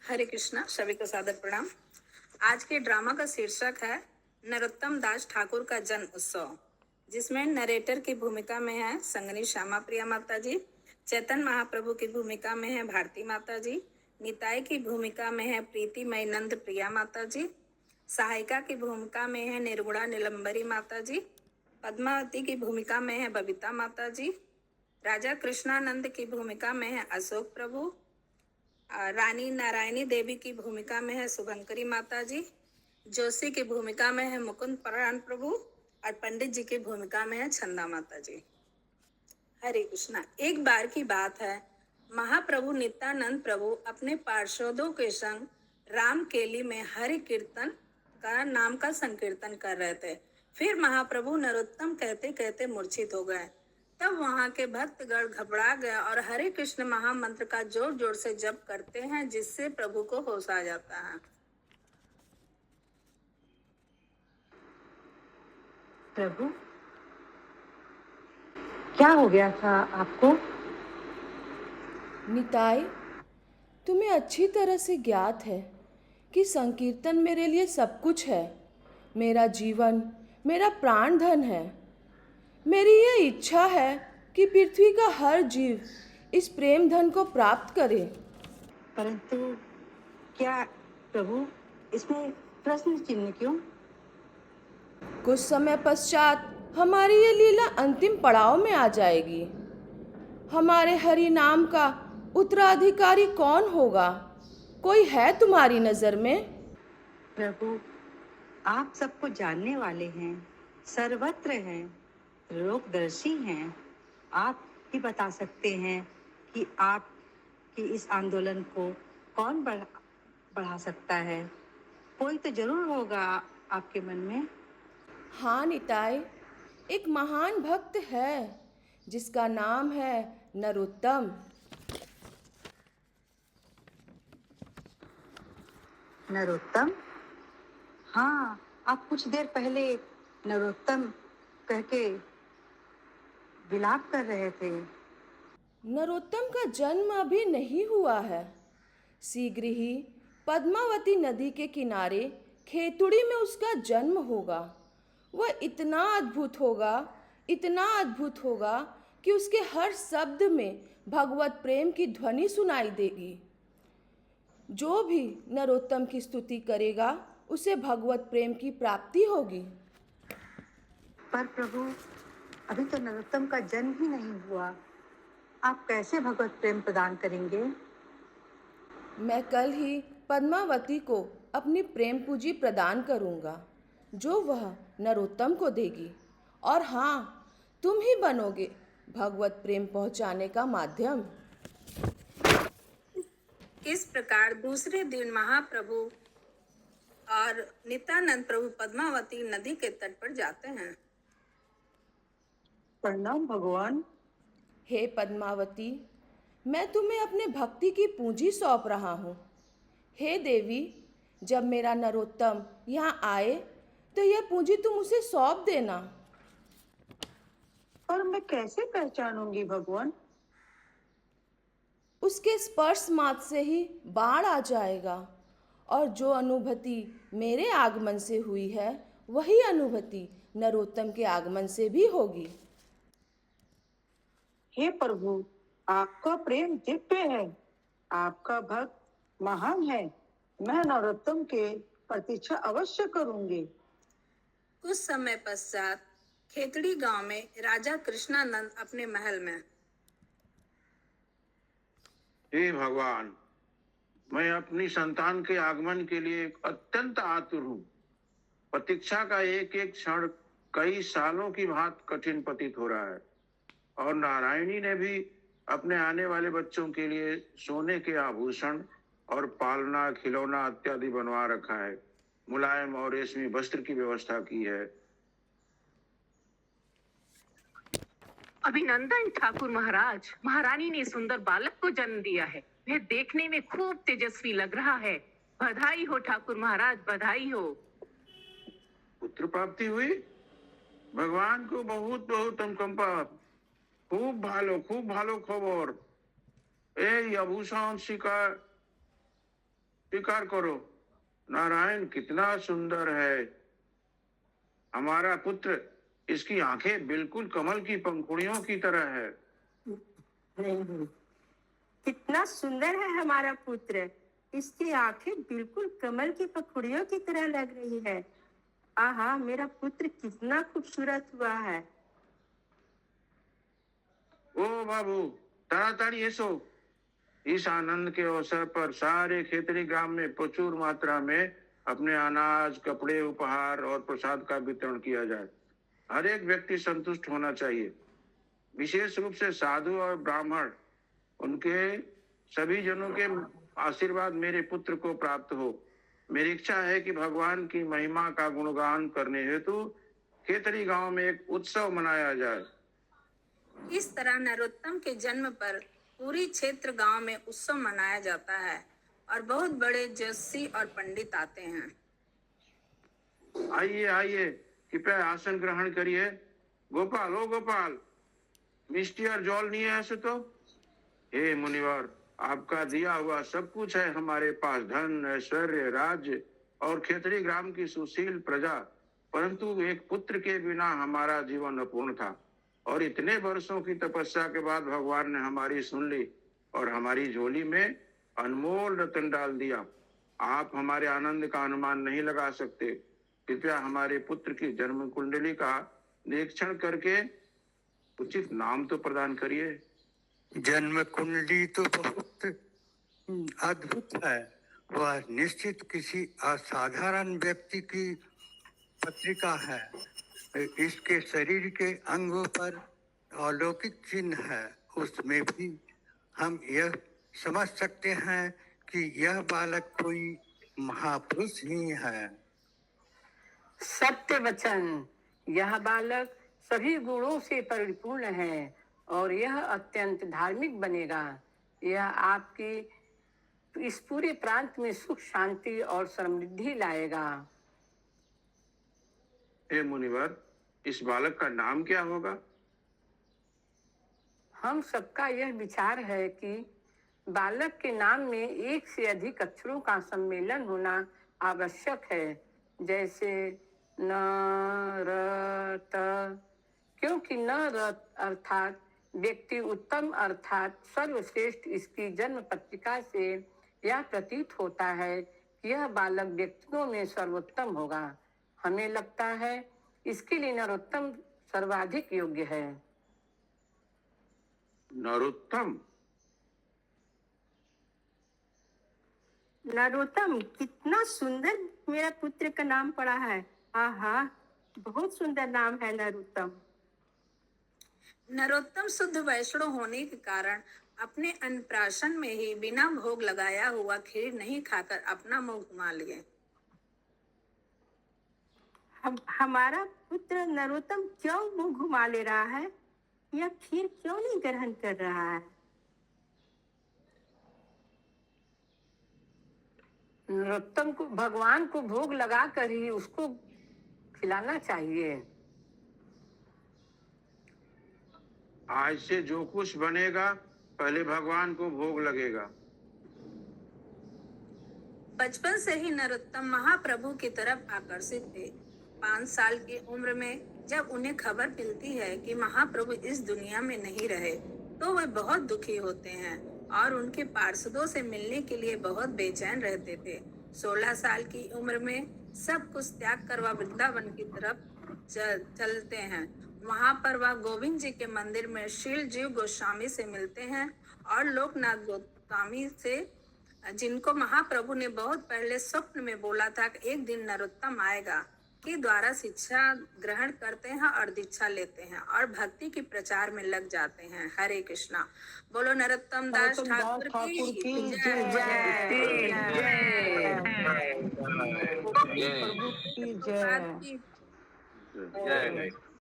हरे कृष्णा, सभी को सादर प्रणाम। आज के ड्रामा का शीर्षक है नरोत्तम दास ठाकुर का जन्म उत्सव, जिसमें नरेटर की भूमिका में है संगनी श्यामा प्रिया माता जी, चैतन्य महाप्रभु की भूमिका में है भारती माता जी, निताई की भूमिका में है प्रीति नंद प्रिया माता जी, सहायिका की भूमिका में है निर्गुणा नीलम्बरी माता जी, पद्मावती की भूमिका में है बबीता माता जी, राजा कृष्णानंद की भूमिका में है अशोक प्रभु, रानी नारायणी देवी की भूमिका में है शुभंकरी माता जी, जोशी की भूमिका में है मुकुंद प्राण प्रभु और पंडित जी की भूमिका में है छंदा माता जी। हरे कृष्णा। एक बार की बात है, महाप्रभु नित्यानंद प्रभु अपने पार्षदों के संग रामकेली में हरि कीर्तन का नाम का संकीर्तन कर रहे थे। फिर महाप्रभु नरोत्तम कहते कहते मूर्छित हो गए। तब वहां के भक्तगण घबरा गए और हरे कृष्ण महामंत्र का जोर जोर से जप करते हैं, जिससे प्रभु को होश आ जाता है। प्रभु, क्या हो गया था आपको? निताई, तुम्हें अच्छी तरह से ज्ञात है कि संकीर्तन मेरे लिए सब कुछ है। मेरा जीवन, मेरा प्राण धन है। मेरी यह इच्छा है कि पृथ्वी का हर जीव इस प्रेम धन को प्राप्त करे। परंतु क्या प्रभु, इसमें प्रश्न चिन्ह क्यों? कुछ समय पश्चात हमारी ये लीला अंतिम पड़ाव में आ जाएगी। हमारे हरि नाम का उत्तराधिकारी कौन होगा? कोई है तुम्हारी नजर में? प्रभु, आप सबको जानने वाले हैं, सर्वत्र हैं, लोकदर्शी हैं। आप ही बता सकते हैं कि आपकी इस आंदोलन को कौन बढ़ा सकता है। कोई तो जरूर होगा आपके मन में। हाँ निताई, एक महान भक्त है जिसका नाम है नरोत्तम। नरोत्तम? हाँ, आप कुछ देर पहले नरोत्तम कह के विलाप कर रहे थे। नरोत्तम का जन्म अभी नहीं हुआ है। शीघ्र ही पद्मावती नदी के किनारे खेतुड़ी में उसका जन्म होगा। वह इतना अद्भुत होगा, इतना अद्भुत होगा कि उसके हर शब्द में भगवत प्रेम की ध्वनि सुनाई देगी। जो भी नरोत्तम की स्तुति करेगा, उसे भगवत प्रेम की प्राप्ति होगी। पर प्रभु, अभी तो नरोत्तम का जन्म ही नहीं हुआ। आप कैसे भगवत प्रेम प्रदान करेंगे? मैं कल ही पद्मावती को अपनी प्रेम पूंजी प्रदान करूंगा, जो वह नरोत्तम को देगी। और हाँ, तुम ही बनोगे भगवत प्रेम पहुंचाने का माध्यम। इस प्रकार दूसरे दिन महाप्रभु और नित्यानंद प्रभु पद्मावती नदी के तट पर जाते हैं। प्रणाम भगवान। हे पद्मावती, मैं तुम्हें अपने भक्ति की पूंजी सौंप रहा हूँ। हे देवी, जब मेरा नरोत्तम यहाँ आए तो यह पूंजी तुम उसे सौंप देना। पर मैं कैसे पहचानूंगी भगवान? उसके स्पर्श मात्र से ही बाढ़ आ जाएगा, और जो अनुभूति मेरे आगमन से हुई है, वही अनुभूति नरोत्तम के आगमन से भी होगी। हे प्रभु, आपका प्रेम दिव्य है, आपका भक्त महान है। मैं नरोत्तम के प्रतीक्षा अवश्य करूंगी। कुछ समय पश्चात खेतड़ी गांव में राजा कृष्णानंद अपने महल में। हे भगवान, मैं अपनी संतान के आगमन के लिए अत्यंत आतुर हूँ। प्रतीक्षा का एक एक क्षण कई सालों की भांत कठिन प्रतीत हो रहा है, और नारायणी ने भी अपने आने वाले बच्चों के लिए सोने के आभूषण और पालना, खिलौना इत्यादि बनवा रखा है। मुलायम और रेशमी वस्त्र की व्यवस्था की है। अभिनंदन ठाकुर महाराज, महारानी ने सुंदर बालक को जन्म दिया है। वह देखने में खूब तेजस्वी लग रहा है। बधाई हो ठाकुर महाराज, बधाई हो। पुत्र प्राप्ति हुई? भगवान को बहुत बहुत अनुकंपा। खूब भालो खबर। এই আভূষণ শিকার स्वीकार करो, नारायण कितना सुंदर है हमारा पुत्र। इसकी आंखें बिल्कुल कमल की पंखुड़ियों की तरह है। नहीं, कितना सुंदर है हमारा पुत्र। इसकी आंखें बिल्कुल कमल की पंखुड़ियों की तरह लग रही है। आहा, मेरा पुत्र कितना खूबसूरत हुआ है। ओ बाबू, ताड़ाताड़ी एसो। इस आनंद के अवसर पर सारे खेतरी ग्राम में प्रचुर मात्रा में अपने अनाज, कपड़े, उपहार और प्रसाद का वितरण किया जाए। हर एक व्यक्ति संतुष्ट होना चाहिए, विशेष रूप से साधु और ब्राह्मण। उनके सभी जनों के आशीर्वाद मेरे पुत्र को प्राप्त हो। मेरी इच्छा है कि भगवान की महिमा का गुणगान करने हेतु खेतरी गांव में एक उत्सव मनाया जाए। इस तरह नरोत्तम के जन्म पर पूरी क्षेत्र गांव में उत्सव मनाया जाता है और बहुत बड़े ज्योतिषी और पंडित आते हैं। आइए आइए, कृपया आसन ग्रहण करिए। गोपाल, ओ गोपाल, मिष्टी और जल नहीं है ऐसे तो। हे मुनिवर, आपका दिया हुआ सब कुछ है हमारे पास, धन, ऐश्वर्य, राज्य और खेतरी ग्राम की सुशील प्रजा। परंतु एक पुत्र के बिना हमारा जीवन अपूर्ण था और इतने वर्षों की तपस्या के बाद भगवान ने हमारी सुन ली और हमारी झोली में अनमोल रतन डाल दिया। आप हमारे आनंद का अनुमान नहीं लगा सकते। कृपया हमारे पुत्र की जन्म कुंडली का निरीक्षण करके उचित नाम तो प्रदान करिए। जन्म कुंडली तो बहुत अद्भुत है। वह निश्चित किसी असाधारण व्यक्ति की पत्रिका है। इसके शरीर के अंगों पर अलौकिक चिन्ह है। उसमें भी हम यह समझ सकते हैं कि यह बालक कोई महापुरुष ही है। सत्य वचन, यह बालक सभी गुणों से परिपूर्ण है और यह अत्यंत धार्मिक बनेगा। यह आपकी इस पूरे प्रांत में सुख, शांति और समृद्धि लाएगा। हे मुनिवर, इस बालक का नाम क्या होगा? हम सबका यह विचार है कि बालक के नाम में एक से अधिक अक्षरों का सम्मेलन होना आवश्यक है, जैसे न, र, त, क्योंकि न, र अर्थात व्यक्ति उत्तम अर्थात सर्वश्रेष्ठ। इसकी जन्म पत्रिका से यह प्रतीत होता है कि यह बालक व्यक्तियों में सर्वोत्तम होगा। हमें लगता है इसके लिए नरोत्तम सर्वाधिक योग्य है। नरोत्तम? नरोत्तम, कितना सुंदर मेरा पुत्र का नाम पड़ा है। आहा, बहुत सुंदर नाम है नरोत्तम। नरोत्तम शुद्ध वैष्णव होने के कारण अपने अन्नप्राशन में ही बिना भोग लगाया हुआ खीर नहीं खाकर अपना मुंह घुमा लिए। हमारा पुत्र नरोत्तम क्यों मुंह घुमा ले रहा है? यह खीर क्यों नहीं ग्रहण कर रहा है? नरोत्तम को भगवान को भोग लगा कर ही उसको खिलाना चाहिए। आज से जो कुछ बनेगा पहले भगवान को भोग लगेगा। बचपन से ही नरोत्तम महाप्रभु की तरफ आकर्षित थे। 5 साल की उम्र में जब उन्हें खबर मिलती है कि महाप्रभु इस दुनिया में नहीं रहे, तो वे बहुत दुखी होते हैं और उनके पार्षदों से मिलने के लिए बहुत बेचैन रहते थे। 16 साल की उम्र में सब कुछ त्याग कर वह वृंदावन की तरफ चलते हैं। वहां पर वह गोविंद जी के मंदिर में शील जीव गोस्वामी से मिलते हैं और लोकनाथ गोस्वामी से, जिनको महाप्रभु ने बहुत पहले स्वप्न में बोला था कि एक दिन नरोत्तम आएगा, के द्वारा शिक्षा ग्रहण करते हैं और दीक्षा लेते हैं और भक्ति की प्रचार में लग जाते हैं। हरे कृष्णा। बोलो नरोत्तम दास ठाकुर की जय।